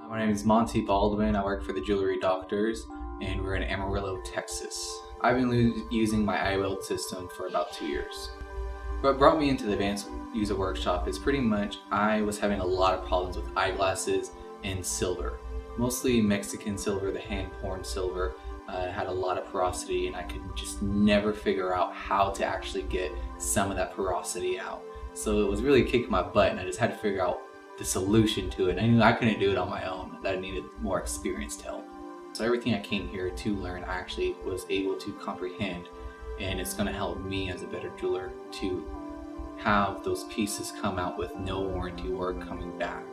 My name is Monty Baldwin. I work for the Jewelry Doctors, and we're in Amarillo, Texas. I've been using my iWeld system for about 2 years. What brought me into the Advanced User Workshop is pretty much I was having a lot of problems with eyeglasses and silver. Mostly Mexican silver, the hand-poured silver. Had a lot of porosity, and I could just never figure out how to actually get some of that porosity out. So it was really kicking my butt, and I just had to figure out the solution to it. I knew I couldn't do it on my own, that I needed more experienced help. So everything I came here to learn, I actually was able to comprehend, and it's going to help me as a better jeweler to have those pieces come out with no warranty or coming back.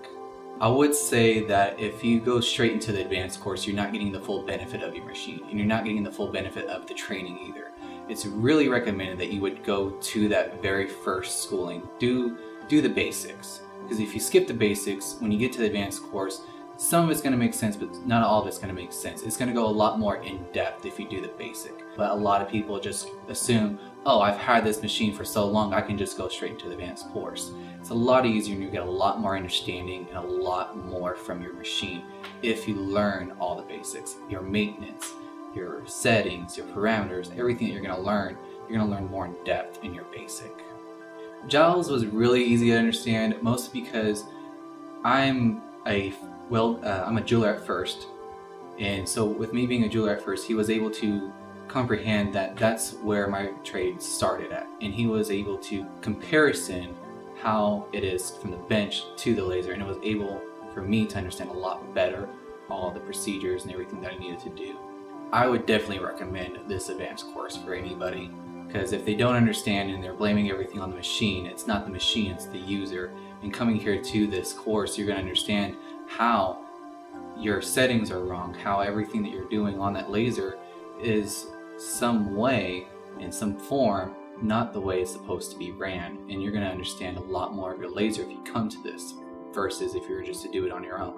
I would say that if you go straight into the advanced course, you're not getting the full benefit of your machine, and you're not getting the full benefit of the training either. It's really recommended that you would go to that very first schooling, do the basics. Because if you skip the basics, when you get to the advanced course, some of it's going to make sense, but not all of it's going to make sense. It's going to go a lot more in depth if you do the basic. But a lot of people just assume, oh, I've had this machine for so long, I can just go straight into the advanced course. It's a lot easier, and you get a lot more understanding and a lot more from your machine if you learn all the basics. Your maintenance, your settings, your parameters, everything that you're going to learn more in depth in your basic. Giles was really easy to understand, mostly because I'm a jeweler at first, and so with me being a jeweler at first, he was able to comprehend that that's where my trade started at, and he was able to comparison how it is from the bench to the laser, and it was able for me to understand a lot better all the procedures and everything that I needed to do. I would definitely recommend this advanced course for anybody, because if they don't understand and they're blaming everything on the machine, it's not the machine, it's the user. And coming here to this course, you're going to understand how your settings are wrong, how everything that you're doing on that laser is some way, in some form, not the way it's supposed to be ran. And you're going to understand a lot more of your laser if you come to this versus if you were just to do it on your own.